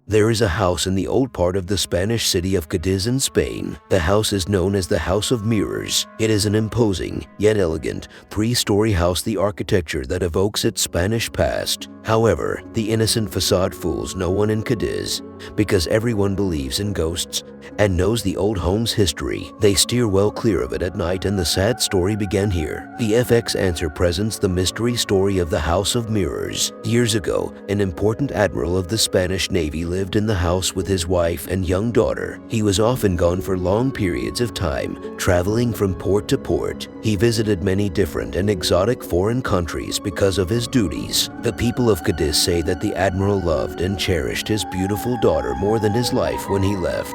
There is a house in the old part of the Spanish city of Cadiz in Spain. The house is known as the House of Mirrors. It is an imposing, yet elegant, three-story house, the architecture that evokes its Spanish past. However, the innocent facade fools no one in Cadiz. Because everyone believes in ghosts and knows the old home's history, they steer well clear of it at night, and the sad story began here. The FX answer presents the mystery story of the House of Mirrors. Years ago, an important admiral of the Spanish Navy lived in the house with his wife and young daughter. He was often gone for long periods of time, traveling from port to port. He visited many different and exotic foreign countries because of his duties. The people of Cadiz say that the admiral loved and cherished his beautiful daughter more than his life when he left.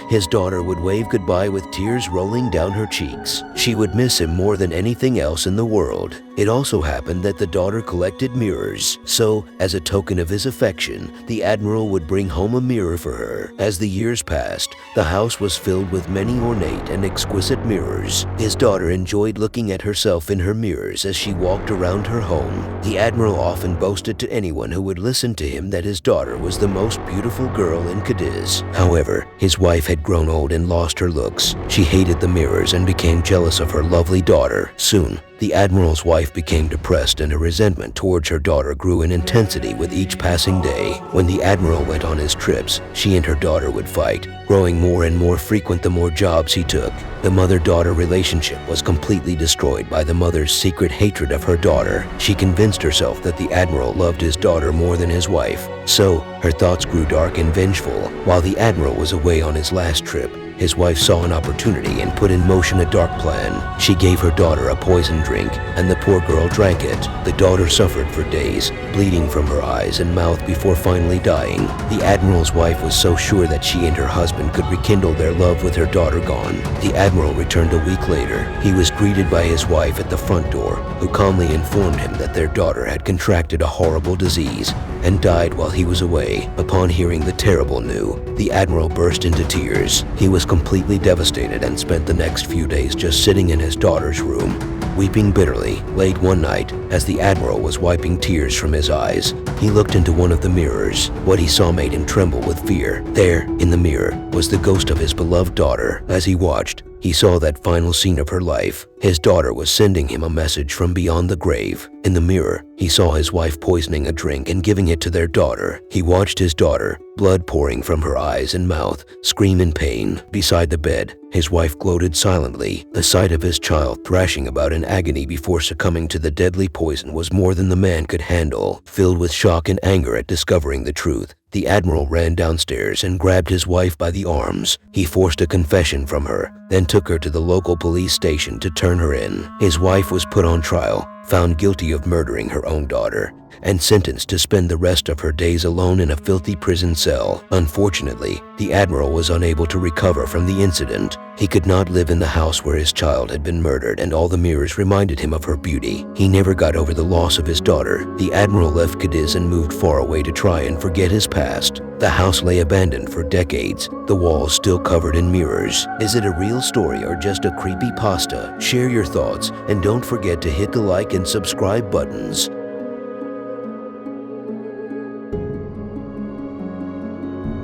His daughter would wave goodbye with tears rolling down her cheeks. She would miss him more than anything else in the world. It also happened that the daughter collected mirrors, so, as a token of his affection, the admiral would bring home a mirror for her. As the years passed, the house was filled with many ornate and exquisite mirrors. His daughter enjoyed looking at herself in her mirrors as she walked around her home. The admiral often boasted to anyone who would listen to him that his daughter was the most beautiful girl in Cadiz. However, his wife had grown old and lost her looks. She hated the mirrors and became jealous of her lovely daughter. Soon, the admiral's wife became depressed, and her resentment towards her daughter grew in intensity with each passing day. When the admiral went on his trips, she and her daughter would fight, growing more and more frequent the more jobs he took. The mother-daughter relationship was completely destroyed by the mother's secret hatred of her daughter. She convinced herself that the admiral loved his daughter more than his wife. So, her thoughts grew dark and vengeful. While the admiral was away on his last trip, his wife saw an opportunity and put in motion a dark plan. She gave her daughter a poison drink, and the poor girl drank it. The daughter suffered for days, bleeding from her eyes and mouth before finally dying. The admiral's wife was so sure that she and her husband could rekindle their love with her daughter gone. The admiral returned a week later. He was greeted by his wife at the front door, who calmly informed him that their daughter had contracted a horrible disease and died while he was away. Upon hearing the terrible news, the admiral burst into tears. He was completely devastated and spent the next few days just sitting in his daughter's room, weeping bitterly. Late one night, as the admiral was wiping tears from his eyes, he looked into one of the mirrors. What he saw made him tremble with fear. There, in the mirror, was the ghost of his beloved daughter. As he watched, he saw that final scene of her life. His daughter was sending him a message from beyond the grave. In the mirror, he saw his wife poisoning a drink and giving it to their daughter. He watched his daughter, blood pouring from her eyes and mouth, scream in pain. Beside the bed, his wife gloated silently. The sight of his child thrashing about in agony before succumbing to the deadly poison was more than the man could handle. Filled with shock and anger at discovering the truth, the admiral ran downstairs and grabbed his wife by the arms. He forced a confession from her, then took her to the local police station to turn her in. His wife was put on trial, found guilty of murdering her own daughter, and sentenced to spend the rest of her days alone in a filthy prison cell. Unfortunately, the admiral was unable to recover from the incident. He could not live in the house where his child had been murdered, and all the mirrors reminded him of her beauty. He never got over the loss of his daughter. The admiral left Cadiz and moved far away to try and forget his past. The house lay abandoned for decades, the walls still covered in mirrors. Is it a real story or just a creepypasta? Share your thoughts, and don't forget to hit the like and subscribe buttons.